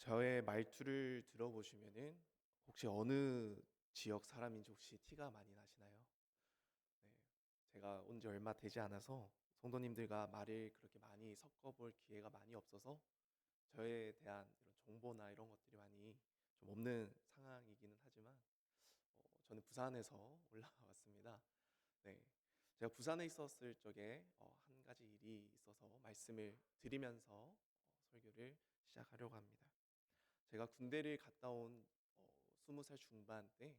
저의 말투를 들어보시면은 혹시 어느 지역 사람인지 혹시 티가 많이 나시나요? 네. 제가 온 지 얼마 되지 않아서 성도님들과 말을 그렇게 많이 섞어 볼 기회가 많이 없어서 저에 대한 이런 정보나 이런 것들이 많이 좀 없는 상황이기는 하지만 저는 부산에서 올라왔습니다. 네. 제가 부산에 있었을 적에 한 가지 일이 있어서 말씀을 드리면서 설교를 시작하려고 합니다. 제가 군대를 갔다 온 20살 중반 때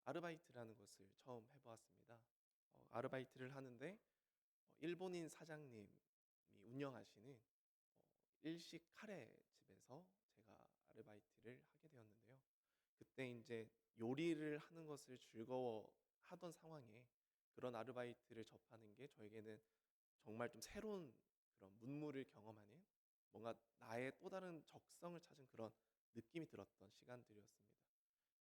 아르바이트라는 것을 처음 해 보았습니다. 아르바이트를 하는데 일본인 사장님이 운영하시는 어 일식 카레 집에서 제가 아르바이트를 하게 되었는데요. 그때 인제 요리를 하는 것을 즐거워하던 상황에 그런 아르바이트를 접하는 게 저에게는 정말 좀 새로운 그런 문물을 경험하는, 뭔가 나의 또 다른 적성을 찾은 그런 느낌이 들었던 시간들이었습니다.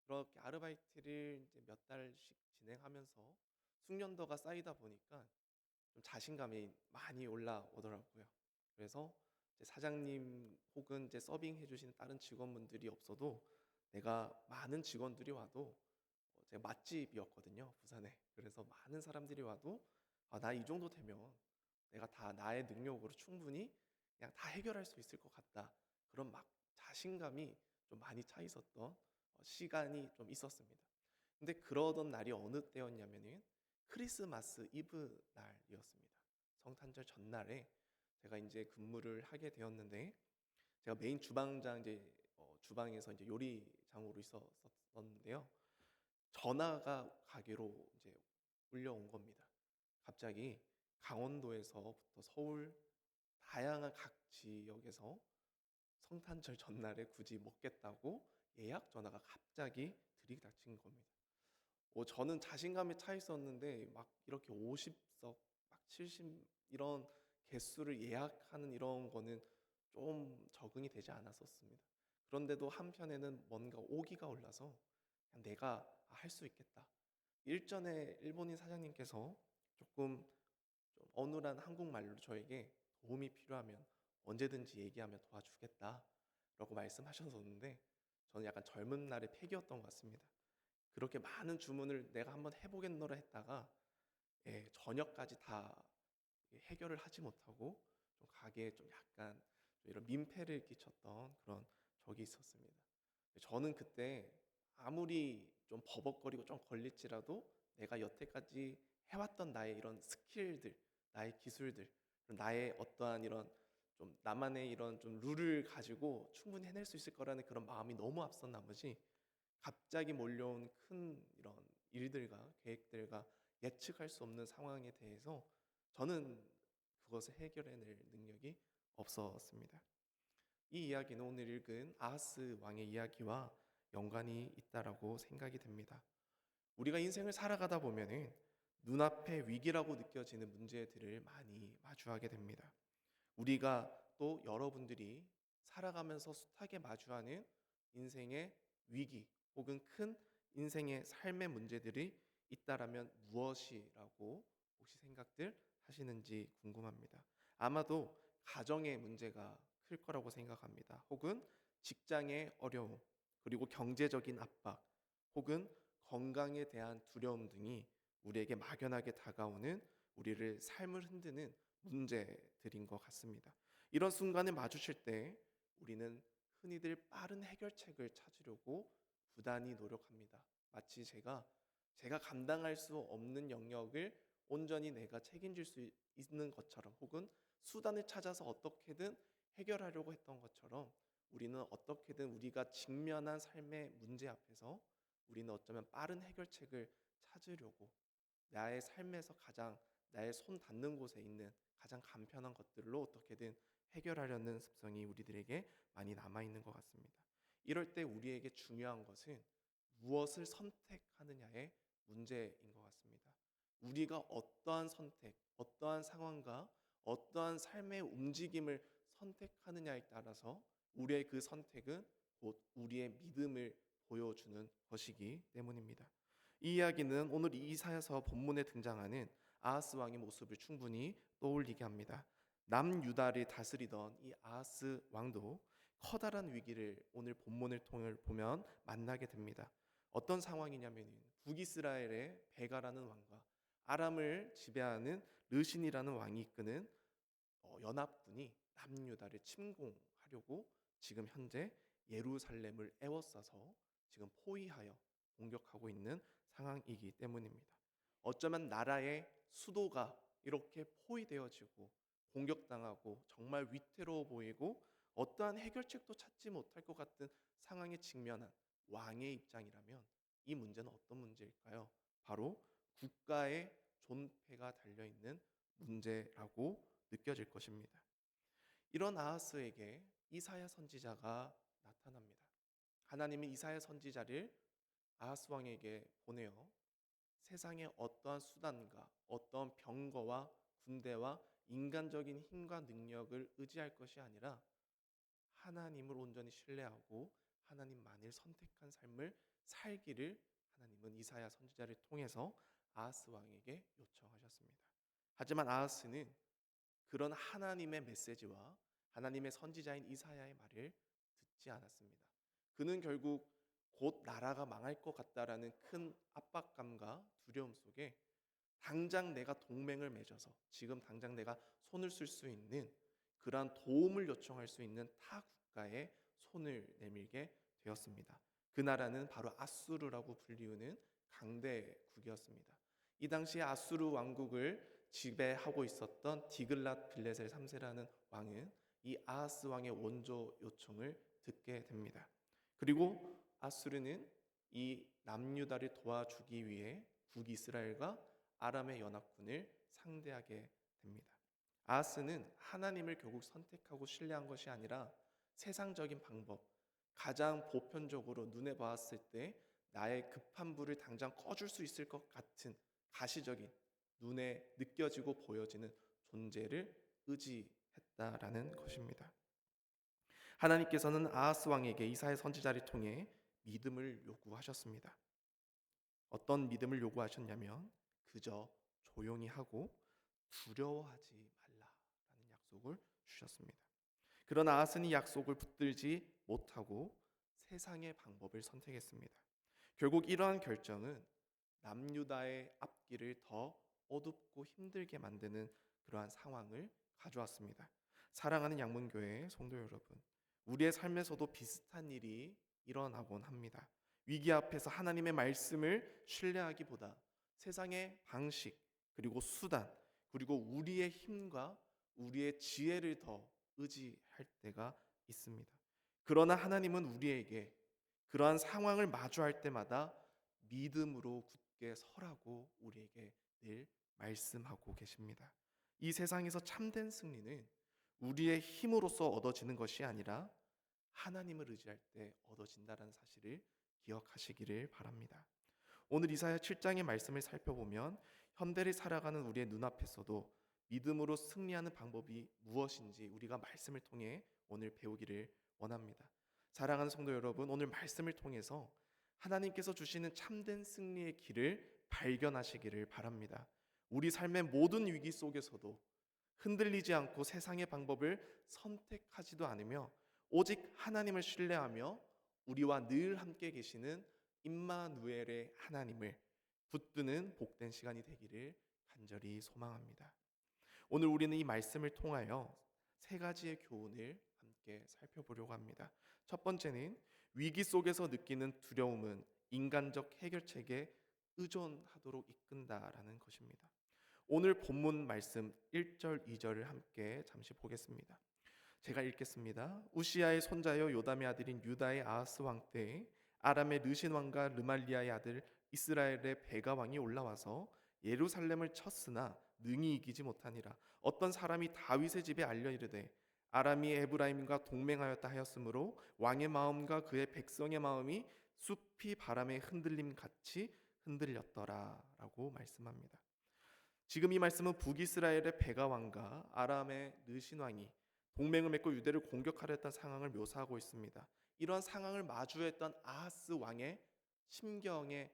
그렇게 아르바이트를 이제 몇 달씩 진행하면서 숙련도가 쌓이다 보니까 좀 자신감이 많이 올라오더라고요. 그래서 이제 사장님 혹은 이제 서빙해 주시는 다른 직원분들이 없어도 내가 많은 직원들이 와도 제가 맛집이었거든요, 부산에. 그래서 많은 사람들이 와도 '아 나 이 정도 되면 내가 다 나의 능력으로 충분히 그냥 다 해결할 수 있을 것 같다.' 그런 막 자신감이 좀 많이 차 있었던 시간이 좀 있었습니다. 근데 그러던 날이 어느 때였냐면은 크리스마스 이브 날이었습니다. 성탄절 전날에 제가 인제 근무를 하게 되었는데, 제가 메인 주방장 이제 주방에서 이제 요리장으로 있었었는데요. 전화가 가게로 이제 울려온 겁니다. 갑자기 강원도에서부터 서울 다양한 각 지역에서 성탄절 전날에 굳이 먹겠다고 예약 전화가 갑자기 들이닥친 겁니다. 저는 자신감에 차 있었는데 막 이렇게 50석 막 70 이런 개수를 예약하는 이런 거는 좀 적응이 되지 않았었습니다. 그런데도 한편에는 뭔가 오기가 올라서 그냥 '내가 할 수 있겠다.' 일전에 일본인 사장님께서 조금 좀 어눌한 한국말로 저에게 "도움이 필요하면 언제든지 얘기하면 도와주겠다."라고 말씀하셨었는데, 저는 약간 젊은 날의 패기였던 것 같습니다. 그렇게 많은 주문을 '내가 한번 해 보겠노라.' 했다가 저녁까지 다 해결을 하지 못하고 좀 가게에 좀 약간 좀 이런 민폐를 끼쳤던 그런 적이 있었습니다. 저는 그때 아무리 좀 버벅거리고 좀 걸릴지라도 내가 여태까지 해왔던 나의 이런 스킬들, 나의 기술들, 그리고 나의 어떠한 이런 좀 나만의 이런 좀 룰을 가지고 충분히 해낼 수 있을 거라는 그런 마음이 너무 앞선 나머지 갑자기 몰려온 큰 이런 일들과 계획들과 예측할 수 없는 상황에 대해서 저는 그것을 해결해낼 능력이 없었습니다. 이 이야기는 오늘 읽은 아하스 왕의 이야기와 연관이 있다라고 생각이 됩니다. 우리가 인생을 살아가다 보면은 눈앞에 위기라고 느껴지는 문제들을 많이 마주하게 됩니다. 우리가 또 여러분들이 살아가면서 숱하게 마주하는 인생의 위기 혹은 큰 인생의 삶의 문제들이 있다라면 무엇이라고 혹시 생각들 하시는지 궁금합니다. 아마도 가정의 문제가 클 거라고 생각합니다. 혹은 직장의 어려움, 그리고 경제적인 압박, 혹은 건강에 대한 두려움 등이 우리에게 막연하게 다가오는, 우리를 삶을 흔드는 문제들인 것 같습니다. 이런 순간에 마주칠 때 우리는 흔히들 빠른 해결책을 찾으려고 부단히 노력합니다. 마치 제가 감당할 수 없는 영역을 온전히 내가 책임질 수 있는 것처럼, 혹은 수단을 찾아서 어떻게든 해결하려고 했던 것처럼, 우리는 어떻게든 우리가 직면한 삶의 문제 앞에서 우리는 어쩌면 빠른 해결책을 찾으려고 나의 삶에서 가장 나의 손 닿는 곳에 있는 가장 간편한 것들로 어떻게든 해결하려는 습성이 우리들에게 많이 남아 있는 것 같습니다. 이럴 때 우리에게 중요한 것은 무엇을 선택하느냐의 문제인 것 같습니다. 우리가 어떠한 선택, 어떠한 상황과 어떠한 삶의 움직임을 선택하느냐에 따라서 우리의 그 선택은 곧 우리의 믿음을 보여주는 것이기 때문입니다. 이 이야기는 오늘 이사야서 본문에 등장하는 아하스 왕의 모습을 충분히 떠올리게 합니다. 남유다를 다스리던 이 아하스 왕도 커다란 위기를 오늘 본문을 통해 보면 만나게 됩니다. 어떤 상황이냐면 북이스라엘의 베가라는 왕과 아람을 지배하는 르신이라는 왕이 이끄는 연합군이 남유다를 침공하려고 지금 현재 예루살렘을 에워싸서 지금 포위하여 공격하고 있는 상황이기 때문입니다. 어쩌면 나라의 수도가 이렇게 포위되어지고 공격당하고 정말 위태로워 보이고 어떠한 해결책도 찾지 못할 것 같은 상황에 직면한 왕의 입장이라면 이 문제는 어떤 문제일까요? 바로 국가의 존폐가 달려있는 문제라고 느껴질 것입니다. 이런 아하스에게 이사야 선지자가 나타납니다. 하나님은 이사야 선지자를 아하스 왕에게 보내어 세상의 어떠한 수단과 어떠한 병거와 군대와 인간적인 힘과 능력을 의지할 것이 아니라 하나님을 온전히 신뢰하고 하나님만을 선택한 삶을 살기를 하나님은 이사야 선지자를 통해서 아하스 왕에게 요청하셨습니다. 하지만 아하스는 그런 하나님의 메시지와 하나님의 선지자인 이사야의 말을 듣지 않았습니다. 그는 결국 곧 나라가 망할 것 같다라는 큰 압박감과 두려움 속에 당장 내가 동맹을 맺어서 지금 당장 내가 손을 쓸 수 있는 그러한 도움을 요청할 수 있는 타 국가에 손을 내밀게 되었습니다. 그 나라는 바로 아수르라고 불리우는 강대국이었습니다. 이 당시에 아수르 왕국을 지배하고 있었던 디글랏 빌레셀 3세라는 왕은 이 아하스 왕의 원조 요청을 듣게 됩니다. 그리고 아수르는 이 남유다를 도와주기 위해 북이스라엘과 아람의 연합군을 상대하게 됩니다. 아하스는 하나님을 결국 선택하고 신뢰한 것이 아니라 세상적인 방법, 가장 보편적으로 눈에 보았을 때 나의 급한 불을 당장 꺼줄 수 있을 것 같은 가시적인 눈에 느껴지고 보여지는 존재를 의지했다라는 것입니다. 하나님께서는 아하스 왕에게 이사야 선지자를 통해 믿음을 요구하셨습니다. 어떤 믿음을 요구하셨냐면 그저 조용히 하고 두려워하지 말라라는 약속을 주셨습니다. 그러나 아하스는 약속을 붙들지 못하고 세상의 방법을 선택했습니다. 결국 이러한 결정은 남유다의 앞길을 더 어둡고 힘들게 만드는 그러한 상황을 가져왔습니다. 사랑하는 양문교회 성도 여러분, 우리의 삶에서도 비슷한 일이 일어나곤 합니다. 위기 앞에서 하나님의 말씀을 신뢰하기보다 세상의 방식 그리고 수단 그리고 우리의 힘과 우리의 지혜를 더 의지할 때가 있습니다. 그러나 하나님은 우리에게 그러한 상황을 마주할 때마다 믿음으로 굳게 서라고 우리에게 늘 말씀하고 계십니다. 이 세상에서 참된 승리는 우리의 힘으로써 얻어지는 것이 아니라 하나님을 의지할 때 얻어진다는 사실을 기억하시기를 바랍니다. 오늘 이사야 7장의 말씀을 살펴보면 현대를 살아가는 우리의 눈앞에서도 믿음으로 승리하는 방법이 무엇인지 우리가 말씀을 통해 오늘 배우기를 원합니다. 사랑하는 성도 여러분, 오늘 말씀을 통해서 하나님께서 주시는 참된 승리의 길을 발견하시기를 바랍니다. 우리 삶의 모든 위기 속에서도 흔들리지 않고 세상의 방법을 선택하지도 않으며 오직 하나님을 신뢰하며 우리와 늘 함께 계시는 임마누엘의 하나님을 붙드는 복된 시간이 되기를 간절히 소망합니다. 오늘 우리는 이 말씀을 통하여 세 가지의 교훈을 함께 살펴보려고 합니다. 첫 번째는 위기 속에서 느끼는 두려움은 인간적 해결책에 의존하도록 이끈다라는 것입니다. 오늘 본문 말씀 1절, 2절을 함께 잠시 보겠습니다. 제가 읽겠습니다. 우시야의 손자여 요담의 아들인 유다의 아하스 왕 때에 아람의 르신 왕과 르말리아의 아들 이스라엘의 베가 왕이 올라와서 예루살렘을 쳤으나 능히 이기지 못하니라. 어떤 사람이 다윗의 집에 알려 이르되 아람이 에브라임과 동맹하였다 하였으므로 왕의 마음과 그의 백성의 마음이 숲이 바람에 흔들림 같이 흔들렸더라라고 말씀합니다. 지금 이 말씀은 북이스라엘의 베가 왕과 아람의 르신 왕이 동맹을 맺고 유대를 공격하려 했던 상황을 묘사하고 있습니다. 이러한 상황을 마주했던 아하스 왕의 심경에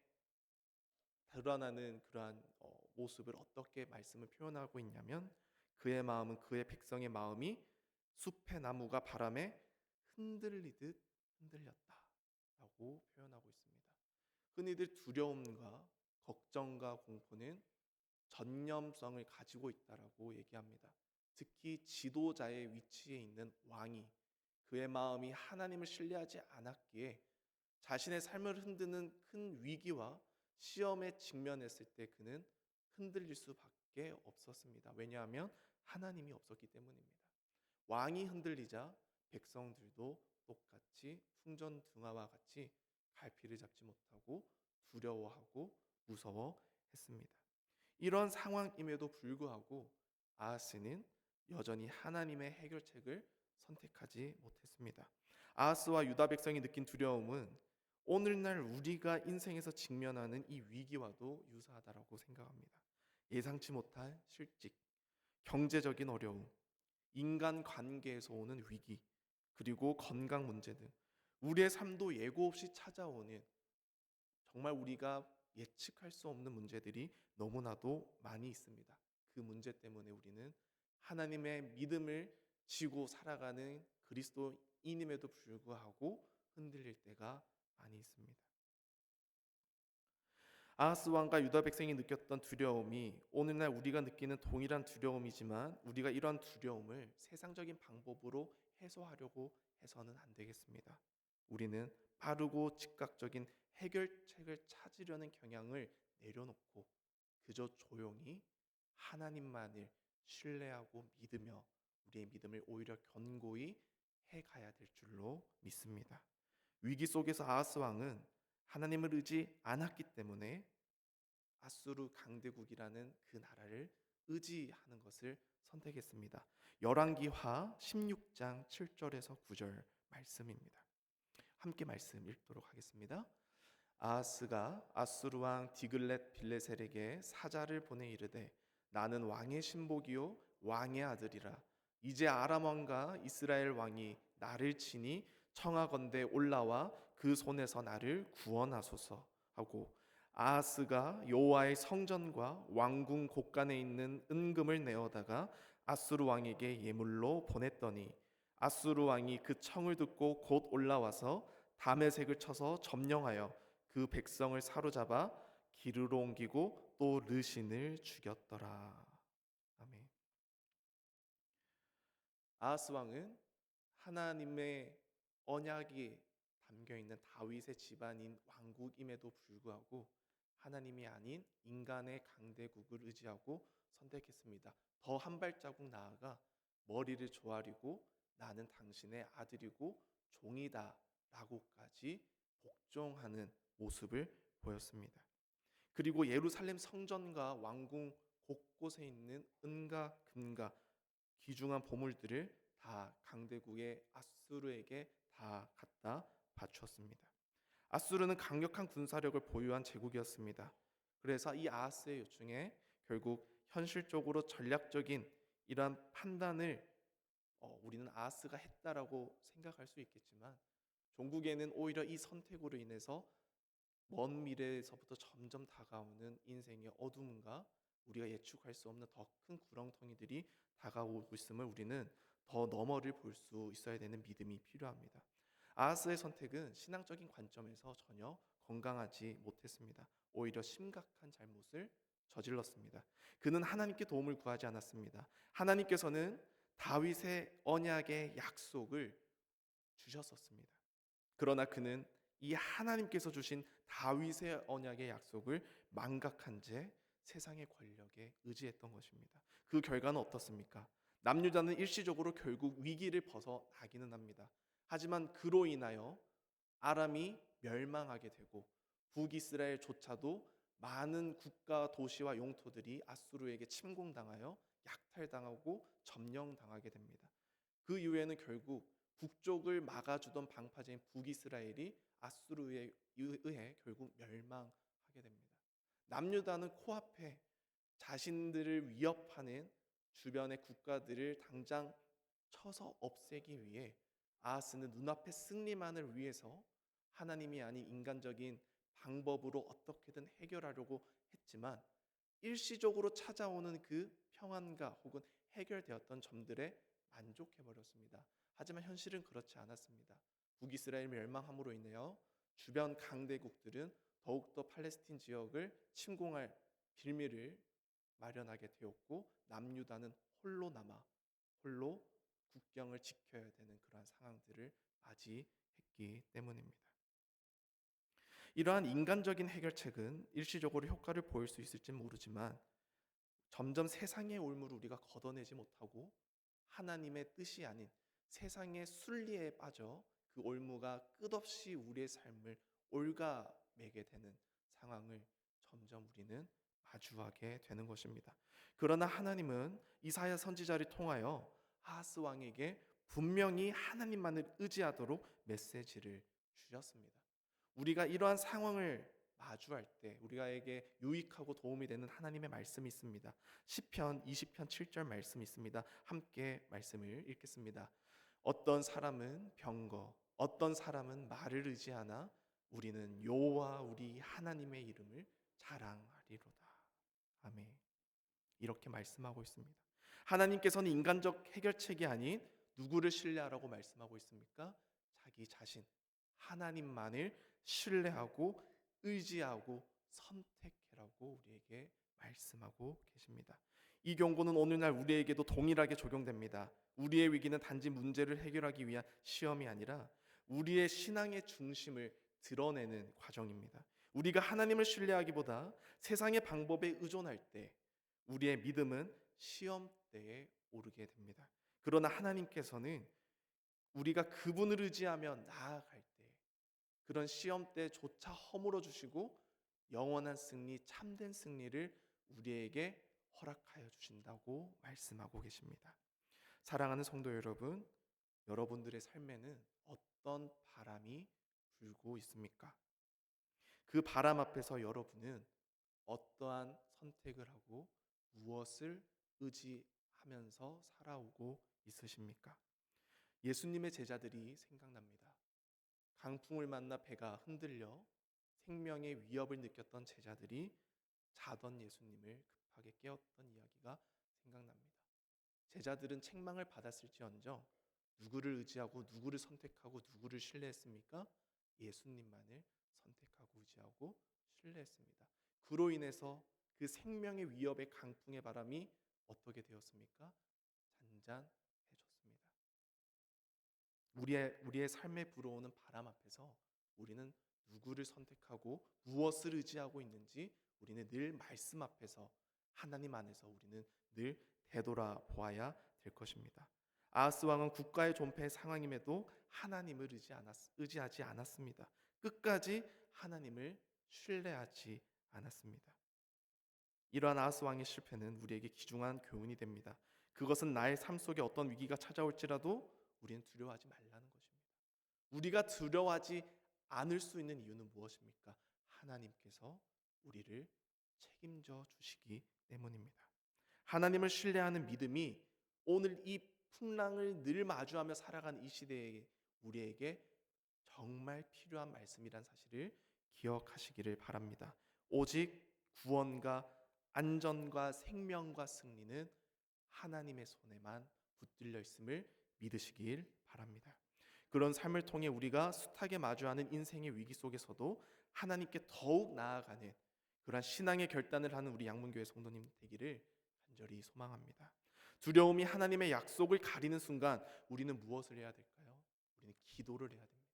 드러나는 그러한 모습을 어떻게 말씀을 표현하고 있냐면 그의 마음은 그의 백성의 마음이 숲의 나무가 바람에 흔들리듯 흔들렸다라고 표현하고 있습니다. 흔히들 두려움과 걱정과 공포는 전념성을 가지고 있다라고 얘기합니다. 특히 지도자의 위치에 있는 왕이 그의 마음이 하나님을 신뢰하지 않았기에 자신의 삶을 흔드는 큰 위기와 시험에 직면했을 때 그는 흔들릴 수밖에 없었습니다. 왜냐하면 하나님이 없었기 때문입니다. 왕이 흔들리자 백성들도 똑같이 풍전등화와 같이 갈피를 잡지 못하고 두려워하고 무서워했습니다. 이런 상황임에도 불구하고 아하스는 여전히 하나님의 해결책을 선택하지 못했습니다. 아하스와 유다 백성이 느낀 두려움은 오늘날 우리가 인생에서 직면하는 이 위기와도 유사하다고 생각합니다. 예상치 못한 실직, 경제적인 어려움, 인간 관계에서 오는 위기, 그리고 건강 문제 등 우리의 삶도 예고 없이 찾아오는 정말 우리가 예측할 수 없는 문제들이 너무나도 많이 있습니다. 그 문제 때문에 우리는 하나님의 믿음을 지고 살아가는 그리스도인임에도 불구하고 흔들릴 때가 많이 있습니다. 아하스 왕과 유다 백성이 느꼈던 두려움이 오늘날 우리가 느끼는 동일한 두려움이지만 우리가 이러한 두려움을 세상적인 방법으로 해소하려고 해서는 안 되겠습니다. 우리는 빠르고 즉각적인 해결책을 찾으려는 경향을 내려놓고 그저 조용히 하나님만을 신뢰하고 믿으며 우리의 믿음을 오히려 견고히 해가야 될 줄로 믿습니다. 위기 속에서 아하스 왕은 하나님을 의지 않았기 때문에 아수르 강대국이라는 그 나라를 의지하는 것을 선택했습니다. 열왕기하 16장 7절에서 9절 말씀입니다. 함께 말씀 읽도록 하겠습니다. 아하스가 아수르 왕 디글렛 빌레셀에게 사자를 보내 이르되 나는 왕의 신복이요 왕의 아들이라. 이제 아람 왕과 이스라엘 왕이 나를 치니 청하건대 올라와 그 손에서 나를 구원하소서 하고 아하스가 여호와의 성전과 왕궁 곳간에 있는 은금을 내어다가 아수르 왕에게 예물로 보냈더니 아수르 왕이 그 청을 듣고 곧 올라와서 다메섹을 쳐서 점령하여 그 백성을 사로잡아 기르로 옮기고 또 르신을 죽였더라. 아멘. 아하스 왕은 하나님의 언약이 담겨 있는 다윗의 집안인 왕국임에도 불구하고 하나님이 아닌 인간의 강대국을 의지하고 선택했습니다. 더 한 발자국 나아가 머리를 조아리고 나는 당신의 아들이고 종이다라고까지 복종하는 모습을 보였습니다. 그리고 예루살렘 성전과 왕궁 곳곳에 있는 은과 금과 귀중한 보물들을 다 강대국의 아수르에게 다 갖다 바쳤습니다. 아수르는 강력한 군사력을 보유한 제국이었습니다. 그래서 이 아하스의 요청에 결국 현실적으로 전략적인 이러한 판단을 우리는 아하스가 했다라고 생각할 수 있겠지만 종국에는 오히려 이 선택으로 인해서 먼 미래에서부터 점점 다가오는 인생의 어둠과 우리가 예측할 수 없는 더 큰 구렁텅이들이 다가오고 있음을 우리는 더 너머를 볼 수 있어야 되는 믿음이 필요합니다. 아하스의 선택은 신앙적인 관점에서 전혀 건강하지 못했습니다. 오히려 심각한 잘못을 저질렀습니다. 그는 하나님께 도움을 구하지 않았습니다. 하나님께서는 다윗의 언약의 약속을 주셨었습니다. 그러나 그는 이 하나님께서 주신 다윗의 언약의 약속을 망각한 채 세상의 권력에 의지했던 것입니다. 그 결과는 어떻습니까? 남유다는 일시적으로 결국 위기를 벗어나기는 합니다. 하지만 그로 인하여 아람이 멸망하게 되고 북이스라엘조차도 많은 국가 도시와 영토들이 아수르에게 침공당하여 약탈당하고 점령당하게 됩니다. 그 이후에는 결국 북쪽을 막아주던 방파제인 북이스라엘이 아수르에 의해 결국 멸망하게 됩니다. 남유다는 코앞에 자신들을 위협하는 주변의 국가들을 당장 쳐서 없애기 위해 아하스는 눈앞의 승리만을 위해서 하나님이 아닌 인간적인 방법으로 어떻게든 해결하려고 했지만 일시적으로 찾아오는 그 평안과 혹은 해결되었던 점들에 만족해버렸습니다. 하지만 현실은 그렇지 않았습니다. 북이스라엘 멸망함으로 인하여 주변 강대국들은 더욱더 팔레스틴 지역을 침공할 빌미를 마련하게 되었고, 남유다는 홀로 남아 홀로 국경을 지켜야 되는 그러한 상황들을 맞이했기 때문입니다. 이러한 인간적인 해결책은 일시적으로 효과를 보일 수 있을지는 모르지만 점점 세상의 올무를 우리가 걷어내지 못하고 하나님의 뜻이 아닌 세상의 순리에 빠져 그 올무가 끝없이 우리의 삶을 올가매게 되는 상황을 점점 우리는 마주하게 되는 것입니다. 그러나 하나님은 이사야 선지자를 통하여 아하스 왕에게 분명히 하나님만을 의지하도록 메시지를 주셨습니다. 우리가 이러한 상황을 마주할 때 우리가에게 유익하고 도움이 되는 하나님의 말씀이 있습니다. 시편 20편 7절 말씀이 있습니다. 함께 말씀을 읽겠습니다. 어떤 사람은 병거, 어떤 사람은 말을 의지하나 우리는 여호와 우리 하나님의 이름을 자랑하리로다. 아멘. 이렇게 말씀하고 있습니다. 하나님께서는 인간적 해결책이 아닌 누구를 신뢰하라고 말씀하고 있습니까? 자기 자신, 하나님만을 신뢰하고 의지하고 선택해라고 우리에게 말씀하고 계십니다. 이 경고는 오늘날 우리에게도 동일하게 적용됩니다. 우리의 위기는 단지 문제를 해결하기 위한 시험이 아니라 우리의 신앙의 중심을 드러내는 과정입니다. 우리가 하나님을 신뢰하기보다 세상의 방법에 의존할 때 우리의 믿음은 시험대에 오르게 됩니다. 그러나 하나님께서는 우리가 그분을 의지하며 나아갈 때 그런 시험대조차 허물어 주시고 영원한 승리, 참된 승리를 우리에게 허락하여 주신다고 말씀하고 계십니다. 사랑하는 성도 여러분, 여러분들의 삶에는 어떤 바람이 불고 있습니까? 그 바람 앞에서 여러분은 어떠한 선택을 하고 무엇을 의지하면서 살아오고 있으십니까? 예수님의 제자들이 생각납니다. 강풍을 만나 배가 흔들려 생명의 위협을 느꼈던 제자들이 자던 예수님을 급하게 깨웠던 이야기가 생각납니다. 제자들은 책망을 받았을지언정 누구를 의지하고 누구를 선택하고 누구를 신뢰했습니까? 예수님만을 선택하고 의지하고 신뢰했습니다. 그로 인해서 그 생명의 위협의 강풍의 바람이 어떻게 되었습니까? 잔잔해졌습니다. 우리의 삶에 불어오는 바람 앞에서 우리는 누구를 선택하고 무엇을 의지하고 있는지 우리는 늘 말씀 앞에서 하나님 안에서 우리는 늘 되돌아보아야 될 것입니다. 아하스 왕은 국가의 존폐의 상황임에도 하나님을 의지하지 않았습니다. 끝까지 하나님을 신뢰하지 않았습니다. 이러한 아하스 왕의 실패는 우리에게 귀중한 교훈이 됩니다. 그것은 나의 삶 속에 어떤 위기가 찾아올지라도 우리는 두려워하지 말라는 것입니다. 우리가 두려워하지 않을 수 있는 이유는 무엇입니까? 하나님께서 우리를 책임져 주시기 때문입니다. 하나님을 신뢰하는 믿음이 오늘 이 풍랑을 늘 마주하며 살아가는 이 시대에 우리에게 정말 필요한 말씀이란 사실을 기억하시기를 바랍니다. 오직 구원과 안전과 생명과 승리는 하나님의 손에만 붙들려 있음을 믿으시길 바랍니다. 그런 삶을 통해 우리가 숱하게 마주하는 인생의 위기 속에서도 하나님께 더욱 나아가는 그러한 신앙의 결단을 하는 우리 양문교회 성도님 되기를 간절히 소망합니다. 두려움이 하나님의 약속을 가리는 순간 우리는 무엇을 해야 될까요? 우리는 기도를 해야 됩니다.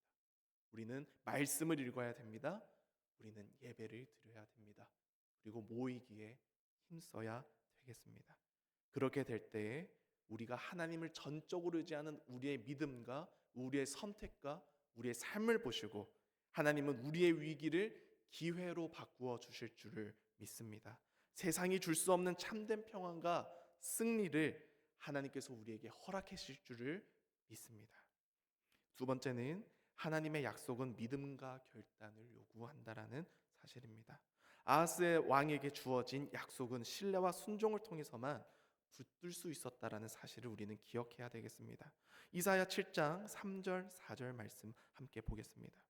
우리는 말씀을 읽어야 됩니다. 우리는 예배를 드려야 됩니다. 그리고 모이기에 힘써야 되겠습니다. 그렇게 될 때에 우리가 하나님을 전적으로 의지하는 우리의 믿음과 우리의 선택과 우리의 삶을 보시고 하나님은 우리의 위기를 기회로 바꾸어 주실 줄을 믿습니다. 세상이 줄 수 없는 참된 평안과 승리를 하나님께서 우리에게 허락해 주실 줄을 믿습니다. 두 번째는 하나님의 약속은 믿음과 결단을 요구한다라는 사실입니다. 아하스의 왕에게 주어진 약속은 신뢰와 순종을 통해서만 붙들 수 있었다라는 사실을 우리는 기억해야 되겠습니다. 이사야 7장 3절 4절 말씀 함께 보겠습니다.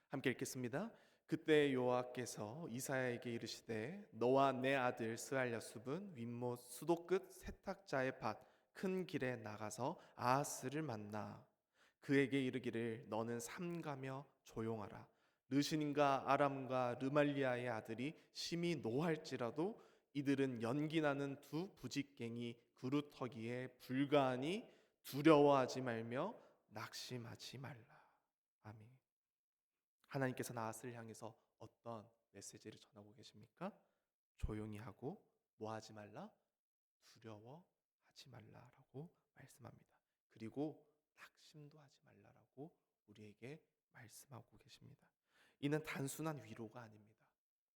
함께 읽겠습니다. 그때 여호와께서 이사야에게 이르시되 너와 내 아들 스알랴숲은 윗못 수도 끝 세탁자의 밭 큰 길에 나가서 아하스를 만나 그에게 이르기를 너는 삼가며 조용하라. 르신과 아람과 르말리아의 아들이 심히 노할지라도 이들은 연기나는 두 부직갱이 그루터기에 불가하니 두려워하지 말며 낙심하지 말라. 아멘. 하나님께서 나앗을 향해서 어떤 메시지를 전하고 계십니까? 조용히 하고 뭐 하지 말라? 두려워하지 말라라고 말씀합니다. 그리고 낙심도 하지 말라라고 우리에게 말씀하고 계십니다. 이는 단순한 위로가 아닙니다.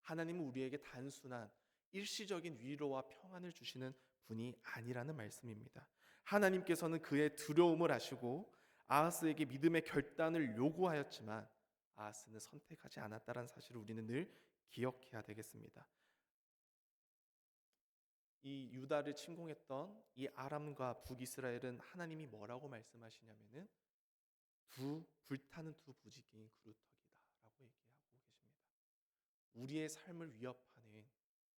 하나님은 우리에게 단순한 일시적인 위로와 평안을 주시는 분이 아니라는 말씀입니다. 하나님께서는 그의 두려움을 아시고 아하스에게 믿음의 결단을 요구하였지만 아하스는 선택하지 않았다는 사실을 우리는 늘 기억해야 되겠습니다. 이 유다를 침공했던 이 아람과 북이스라엘은 하나님이 뭐라고 말씀하시냐면은 불타는 두 부지경이 그루터기다라고 얘기하고 계십니다. 우리의 삶을 위협하는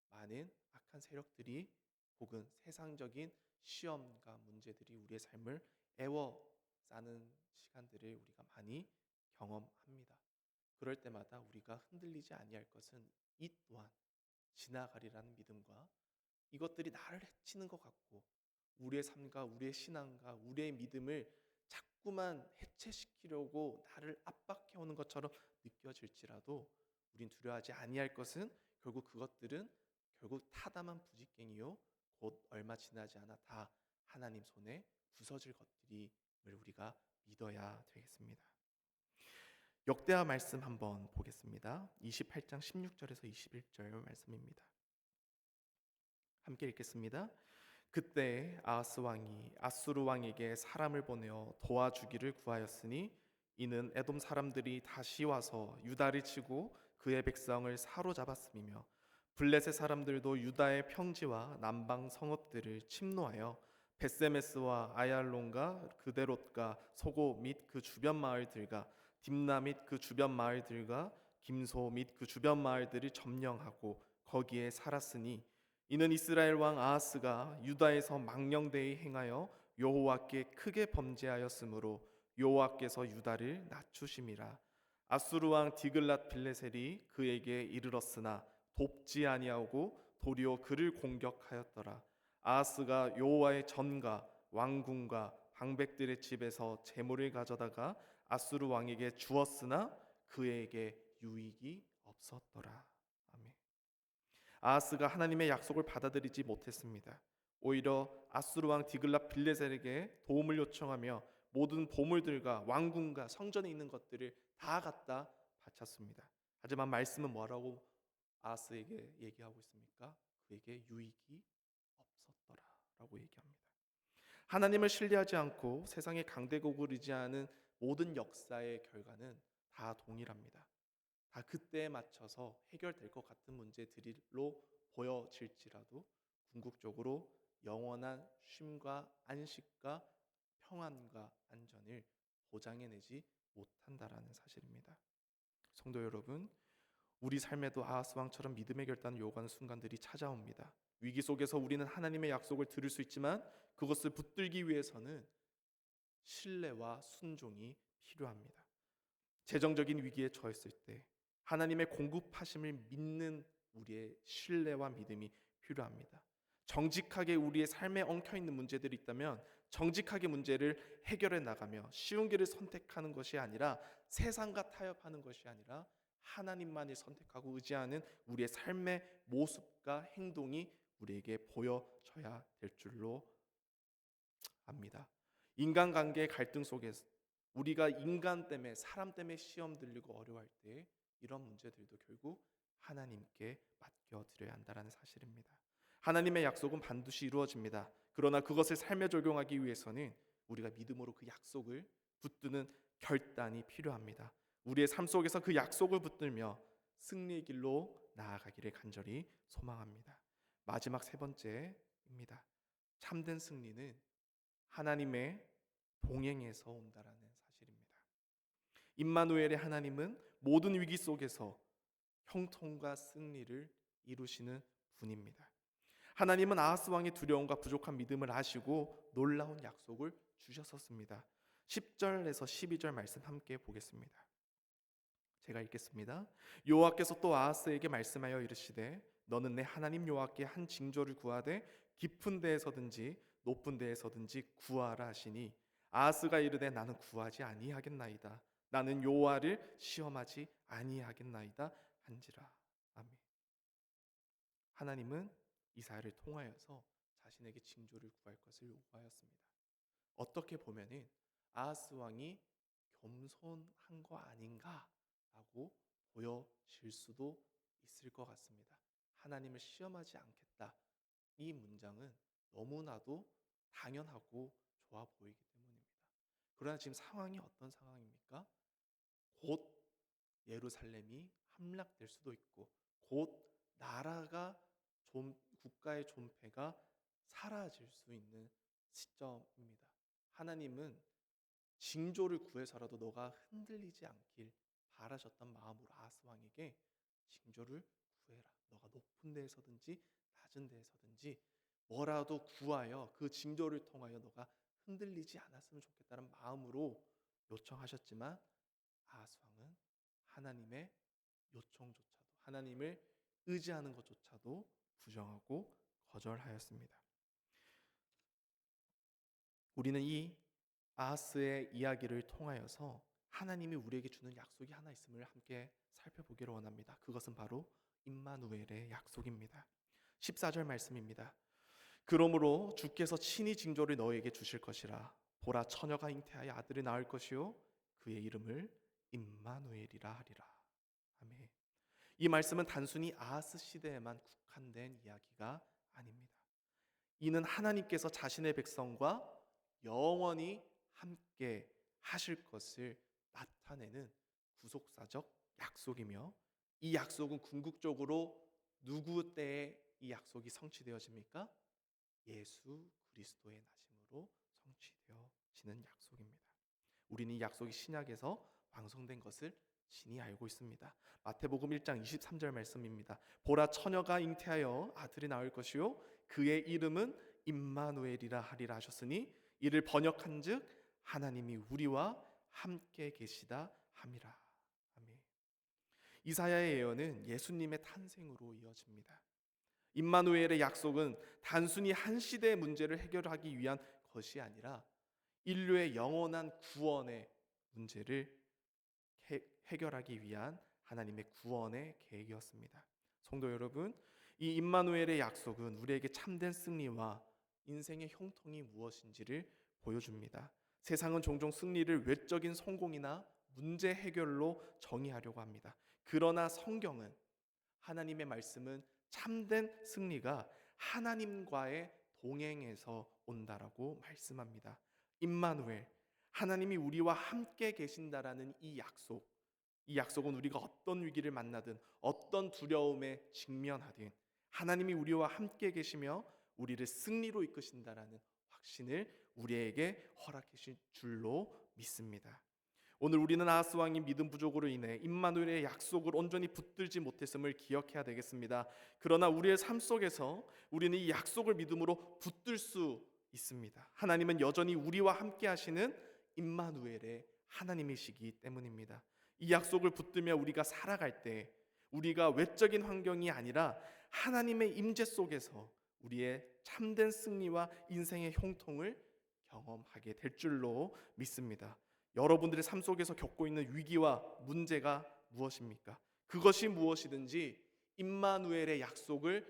많은 악한 세력들이 혹은 세상적인 시험과 문제들이 우리의 삶을 애워싸는 시간들을 우리가 많이 경험합니다. 그럴 때마다 우리가 흔들리지 아니할 것은 이 또한 지나가리라는 믿음과 이것들이 나를 해치는 것 같고 우리의 삶과 우리의 신앙과 우리의 믿음을 자꾸만 해체시키려고 나를 압박해오는 것처럼 느껴질지라도 우린 두려워하지 아니할 것은 결국 그것들은 결국 타담한 부직갱이요 곧 얼마 지나지 않아 다 하나님 손에 부서질 것들임을 우리가 믿어야 되겠습니다. 역대하 말씀 한번 보겠습니다. 28장 16절에서 21절 말씀입니다. 함께 읽겠습니다. 그때 아하스 왕이 아수르 왕에게 사람을 보내어 도와주기를 구하였으니 이는 에돔 사람들이 다시 와서 유다를 치고 그의 백성을 사로잡았음이며 블레셋 사람들도 유다의 평지와 남방 성읍들을 침노하여 베세메스와 아얄론과 그데롯과 소고 및 그 주변 마을들과 딥나 및 그 주변 마을들과 김소 및 그 주변 마을들을 점령하고 거기에 살았으니 이는 이스라엘 왕 아하스가 유다에서 망령되이 행하여 여호와께 크게 범죄하였으므로 여호와께서 유다를 낮추심이라. 아수르 왕 디글랏 빌레셀이 그에게 이르렀으나 돕지 아니하고 도리어 그를 공격하였더라. 아하스가 여호와의 전과 왕궁과 방백들의 집에서 재물을 가져다가 아수르 왕에게 주었으나 그에게 유익이 없었더라. 아멘. 아하스가 하나님의 약속을 받아들이지 못했습니다. 오히려 아수르 왕 디글랏 빌레셀에게 도움을 요청하며 모든 보물들과 왕궁과 성전에 있는 것들을 다 갖다 바쳤습니다. 하지만 말씀은 뭐라고 아하스에게 얘기하고 있습니까? 그에게 유익이 없었더라라고 얘기합니다. 하나님을 신뢰하지 않고 세상의 강대국을 의지하는 모든 역사의 결과는 다 동일합니다. 다 그때에 맞춰서 해결될 것 같은 문제들로 보여질지라도 궁극적으로 영원한 쉼과 안식과 평안과 안전을 보장해내지 못한다라는 사실입니다. 성도 여러분, 우리 삶에도 아하스 왕처럼 믿음의 결단을 요구하는 순간들이 찾아옵니다. 위기 속에서 우리는 하나님의 약속을 들을 수 있지만 그것을 붙들기 위해서는 신뢰와 순종이 필요합니다. 재정적인 위기에 처했을 때 하나님의 공급하심을 믿는 우리의 신뢰와 믿음이 필요합니다. 정직하게 우리의 삶에 엉켜있는 문제들이 있다면 정직하게 문제를 해결해 나가며 쉬운 길을 선택하는 것이 아니라 세상과 타협하는 것이 아니라 하나님만을 선택하고 의지하는 우리의 삶의 모습과 행동이 우리에게 보여져야 될 줄로 압니다. 인간관계의 갈등 속에서 우리가 인간 때문에 사람 때문에 시험 들리고 어려워할 때 이런 문제들도 결국 하나님께 맡겨드려야 한다는 사실입니다. 하나님의 약속은 반드시 이루어집니다. 그러나 그것을 삶에 적용하기 위해서는 우리가 믿음으로 그 약속을 붙드는 결단이 필요합니다. 우리의 삶 속에서 그 약속을 붙들며 승리의 길로 나아가기를 간절히 소망합니다. 마지막 세 번째입니다. 참된 승리는 하나님의 동행에서 온다라는 사실입니다. 임마누엘의 하나님은 모든 위기 속에서 형통과 승리를 이루시는 분입니다. 하나님은 아하스 왕의 두려움과 부족한 믿음을 아시고 놀라운 약속을 주셨었습니다. 10절에서 12절 말씀 함께 보겠습니다. 제가 읽겠습니다. 여호와께서 또 아하스에게 말씀하여 이르시되 너는 내 하나님 여호와께 한 징조를 구하되 깊은 데에서든지 높은 데에서든지 구하라 하시니 아하스가 이르되 나는 구하지 아니하겠나이다. 나는 여호와를 시험하지 아니하겠나이다 한지라. 아멘. 하나님은 이사야를 통하여서 자신에게 징조를 구할 것을 요구하였습니다. 어떻게 보면은 아하스 왕이 겸손한 거 아닌가라고 보여질 수도 있을 것 같습니다. 하나님을 시험하지 않겠다. 이 문장은 너무나도 당연하고 좋아 보이기 때문입니다. 그러나 지금 상황이 어떤 상황입니까? 곧 예루살렘이 함락될 수도 있고 곧 나라가 국가의 존폐가 사라질 수 있는 시점입니다. 하나님은 징조를 구해서라도 너가 흔들리지 않길 바라셨던 마음으로 아하스 왕에게 징조를 구해라. 너가 높은 데에서든지 낮은 데에서든지 뭐라도 구하여 그 징조를 통하여 너가 흔들리지 않았으면 좋겠다는 마음으로 요청하셨지만 아하스 왕은 하나님의 요청조차도 하나님을 의지하는 것조차도 부정하고 거절하였습니다. 우리는 이 아하스의 이야기를 통하여서 하나님이 우리에게 주는 약속이 하나 있음을 함께 살펴보기를 원합니다. 그것은 바로 임마누엘의 약속입니다. 14절 말씀입니다. 그러므로 주께서 친히 징조를 너에게 주실 것이라. 보라, 처녀가 잉태하여 아들을 낳을 것이요 그의 이름을 임마누엘이라 하리라. 아멘. 이 말씀은 단순히 아하스 시대에만 국한된 이야기가 아닙니다. 이는 하나님께서 자신의 백성과 영원히 함께 하실 것을 나타내는 구속사적 약속이며 이 약속은 궁극적으로 누구 때에 이 약속이 성취되어집니까? 예수 그리스도의 나심으로 성취되어지는 약속입니다. 우리는 이 약속이 신약에서 완성된 것을 진히 알고 있습니다. 마태복음 1장 23절 말씀입니다. 보라, 처녀가 잉태하여 아들이 낳을 것이요 그의 이름은 임마누엘이라 하리라 하셨으니 이를 번역한즉 하나님이 우리와 함께 계시다 함이라. 아멘. 이사야의 예언은 예수님의 탄생으로 이어집니다. 임마누엘의 약속은 단순히 한 시대의 문제를 해결하기 위한 것이 아니라 인류의 영원한 구원의 문제를 해결하기 위한 하나님의 구원의 계획이었습니다. 성도 여러분, 이 임마누엘의 약속은 우리에게 참된 승리와 인생의 형통이 무엇인지를 보여줍니다. 세상은 종종 승리를 외적인 성공이나 문제 해결로 정의하려고 합니다. 그러나 성경은 하나님의 말씀은 참된 승리가 하나님과의 동행에서 온다라고 말씀합니다. 임마누엘, 하나님이 우리와 함께 계신다라는 이 약속은 우리가 어떤 위기를 만나든 어떤 두려움에 직면하든 하나님이 우리와 함께 계시며 우리를 승리로 이끄신다라는 확신을 우리에게 허락하신 줄로 믿습니다. 오늘 우리는 아하스 왕이 믿음 부족으로 인해 임마누엘의 약속을 온전히 붙들지 못했음을 기억해야 되겠습니다. 그러나 우리의 삶 속에서 우리는 이 약속을 믿음으로 붙들 수 있습니다. 하나님은 여전히 우리와 함께 하시는 임마누엘의 하나님이시기 때문입니다. 이 약속을 붙들며 우리가 살아갈 때 우리가 외적인 환경이 아니라 하나님의 임재 속에서 우리의 참된 승리와 인생의 형통을 경험하게 될 줄로 믿습니다. 여러분들의 삶 속에서 겪고 있는 위기와 문제가 무엇입니까? 그것이 무엇이든지 임마누엘의 약속을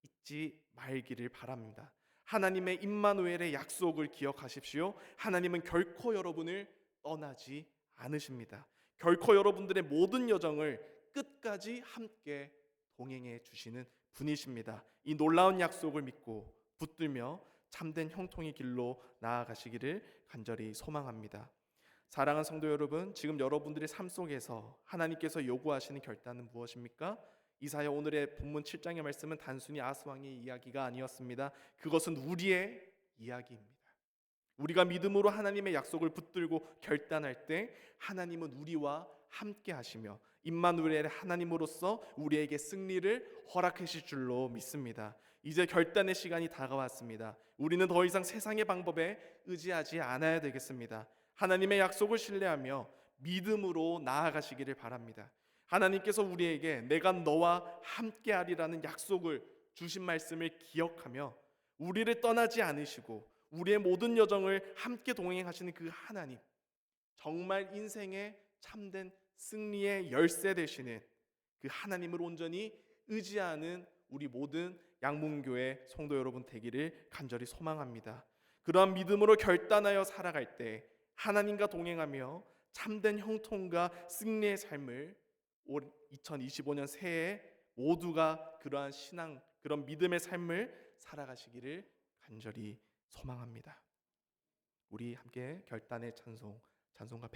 잊지 말기를 바랍니다. 하나님의 임마누엘의 약속을 기억하십시오. 하나님은 결코 여러분을 떠나지 않으십니다. 결코 여러분들의 모든 여정을 끝까지 함께 동행해 주시는 분이십니다. 이 놀라운 약속을 믿고 붙들며 참된 형통의 길로 나아가시기를 간절히 소망합니다. 사랑하는 성도 여러분, 지금 여러분들의 삶 속에서 하나님께서 요구하시는 결단은 무엇입니까? 이사야 오늘의 본문 7장의 말씀은 단순히 아하스 왕의 이야기가 아니었습니다. 그것은 우리의 이야기입니다. 우리가 믿음으로 하나님의 약속을 붙들고 결단할 때 하나님은 우리와 함께 하시며 임마누엘의 하나님으로서 우리에게 승리를 허락하실 줄로 믿습니다. 이제 결단의 시간이 다가왔습니다. 우리는 더 이상 세상의 방법에 의지하지 않아야 되겠습니다. 하나님의 약속을 신뢰하며 믿음으로 나아가시기를 바랍니다. 하나님께서 우리에게 내가 너와 함께하리라는 약속을 주신 말씀을 기억하며 우리를 떠나지 않으시고 우리의 모든 여정을 함께 동행하시는 그 하나님, 정말 인생의 참된 승리의 열쇠 되시는 그 하나님을 온전히 의지하는 우리 모든 양문교회 성도 여러분 되기를 간절히 소망합니다. 그러한 믿음으로 결단하여 살아갈 때 하나님과 동행하며 참된 형통과 승리의 삶을 올 2025년 새해에 모두가 그러한 신앙, 그런 믿음의 삶을 살아가시기를 간절히 소망합니다. 우리 함께 결단의 찬송가